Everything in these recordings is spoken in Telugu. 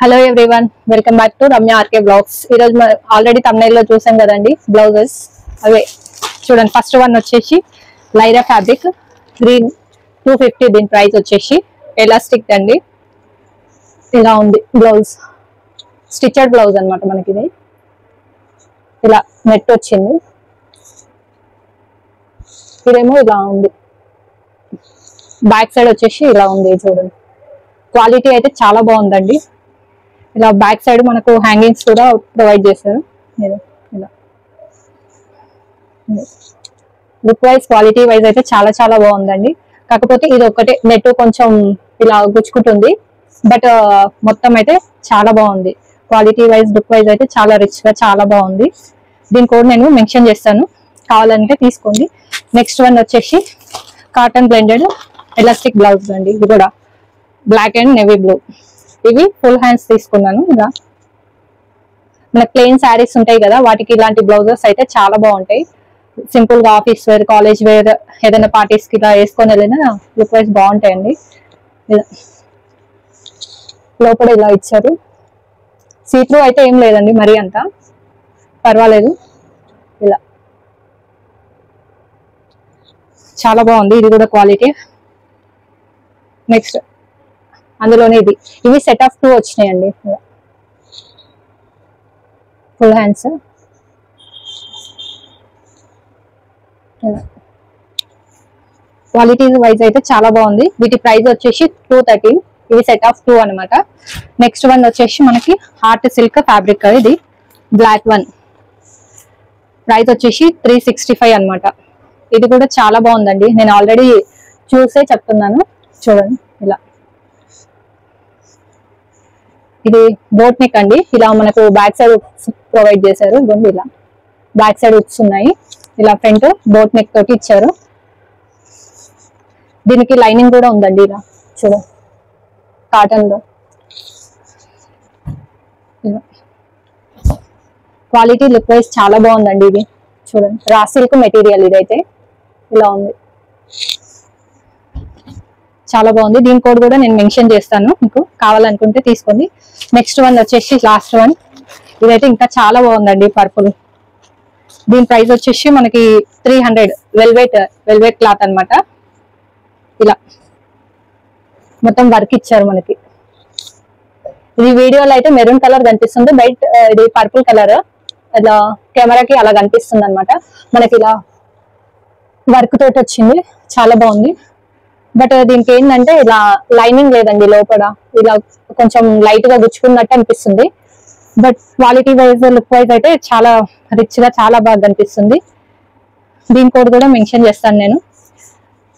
Hello everyone, welcome back to Ramya RK blogs. ఈరోజు ఆల్రెడీ thumbnail లో చూసాం కదండి బ్లౌజెస్. అవే చూడండి. ఫస్ట్ వన్ వచ్చేసి లైరా ఫ్యాబ్రిక్ గ్రీన్ 250. దీని ప్రైస్ వచ్చేసి ఎలాస్టిక్ అండి. ఇలా ఉంది బ్లౌజ్, స్టిచెడ్ బ్లౌజ్ అనమాట. మనకి ఇది ఇలా నెట్ వచ్చింది. ఇదేమో ఇలా ఉంది. బ్యాక్ సైడ్ వచ్చేసి ఇలా ఉంది. చూడండి, క్వాలిటీ అయితే చాలా బాగుందండి. ఇలా బ్యాక్ సైడ్ మనకు హ్యాంగింగ్స్ కూడా ప్రొవైడ్ చేశారు. ఇలా లుక్ వైజ్, క్వాలిటీ వైజ్ అయితే చాలా చాలా బాగుందండి. కాకపోతే ఇది ఒకటే నెట్ కొంచెం ఇలా గుచ్చుకుంటుంది, బట్ మొత్తం అయితే చాలా బాగుంది. క్వాలిటీ వైజ్, లుక్ వైజ్ అయితే చాలా రిచ్ గా చాలా బాగుంది. దీని కోడ్ నేను మెన్షన్ చేస్తాను, కావాలంటే తీసుకోండి. నెక్స్ట్ వన్ వచ్చేసి కాటన్ బ్లెండెడ్ ఎలాస్టిక్ బ్లౌజ్ అండి. ఇది కూడా బ్లాక్ అండ్ నేవీ బ్లూ. ఇవి ఫుల్ హ్యాండ్స్ తీసుకున్నాను. ఇలా మన ప్లెయిన్ శారీస్ ఉంటాయి కదా, వాటికి ఇలాంటి బ్లౌజెస్ అయితే చాలా బాగుంటాయి. సింపుల్ గా ఆఫీస్ వేర్, కాలేజ్ వేర్, ఏదైనా పార్టీస్ కి ఇలా వేసుకొని వెళ్ళినా లుక్ వైజ్ బాగుంటాయండి. ఇలా లోపల ఇలా ఇచ్చారు. సీత్రూ అయితే ఏం లేదండి, మరీ అంత పర్వాలేదు. ఇలా చాలా బాగుంది. ఇది కూడా క్వాలిటీ. నెక్స్ట్ అందులోనే ఇవి సెట్ ఆఫ్ 2 వచ్చినాయండి. Full hands. క్వాలిటీ వైజ్ అయితే చాలా బాగుంది. వీటి ప్రైస్ వచ్చేసి 230. ఇవి సెట్ ఆఫ్ 2 అనమాట. నెక్స్ట్ వన్ వచ్చేసి మనకి హార్ట్ సిల్క్ ఫ్యాబ్రిక్. ఇది బ్లాక్ వన్. ప్రైస్ వచ్చేసి 365 అనమాట. ఇది కూడా చాలా బాగుందండి. నేను ఆల్రెడీ చూసే చెప్తున్నాను. చూడండి, ఇలా ఇది బోట్ నెక్ అండి. ఇలా మనకు బ్యాక్ సైడ్ ప్రొవైడ్ చేశారు. ఇదిగోండి, ఇలా బ్యాక్ సైడ్ ఉప్స్ ఉన్నాయి. ఇలా ఫ్రంట్ బోట్ నెక్ తోటి ఇచ్చారు. దీనికి లైనింగ్ కూడా ఉందండి. ఇలా చూడండి, కాటన్ లో. క్వాలిటీ, లుక్ వైజ్ చాలా బాగుందండి. ఇది చూడండి, రా సిల్క్ మెటీరియల్. ఇదైతే ఇలా ఉంది, చాలా బాగుంది. దీని కోడ్ కూడా నేను మెన్షన్ చేస్తాను, మీకు కావాలనుకుంటే తీసుకోండి. నెక్స్ట్ వన్ వచ్చేసి లాస్ట్ వన్. ఇదైతే ఇంకా చాలా బాగుందండి, పర్పుల్. దీని ప్రైస్ వచ్చేసి మనకి 300. వెల్వెట్ క్లాత్ అనమాట. ఇలా మొత్తం వర్క్ ఇచ్చారు మనకి. ఇది వీడియోలో అయితే మెరూన్ కలర్ కనిపిస్తుంది, బయట ఇది పర్పుల్ కలర్. ఇలా కెమెరాకి అలా కనిపిస్తుంది అనమాట. మనకి ఇలా వర్క్ తోటి వచ్చింది, చాలా బాగుంది. బట్ దీనికి ఏంటంటే ఇలా లైనింగ్ లేదండి లోపల. ఇలా కొంచెం లైట్ గా గుచ్చుకున్నట్టు అనిపిస్తుంది. But quality wise, look wise అయితే చాలా రిచ్ గా చాలా బాగా కనిపిస్తుంది. దీని కోడ్ కూడా మెన్షన్ చేస్తాను నేను.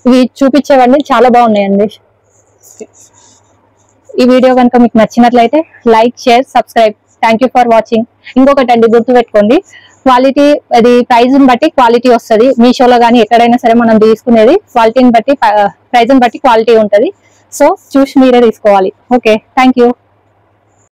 ఇవి చూపించేవన్నీ చాలా బాగున్నాయండి. ఈ వీడియో కనుక మీకు నచ్చినట్లయితే like, share, subscribe. Thank you for watching. ఇంకొకటి అండి, గుర్తుపెట్టుకోండి, క్వాలిటీ అది ప్రైజ్ ని బట్టి క్వాలిటీ వస్తుంది. మీషోలో కానీ ఎక్కడైనా సరే మనం తీసుకునేది క్వాలిటీని బట్టి, ప్రైజ్ ని బట్టి క్వాలిటీ ఉంటుంది. సో చూసి మీరే తీసుకోవాలి. Okay, thank you.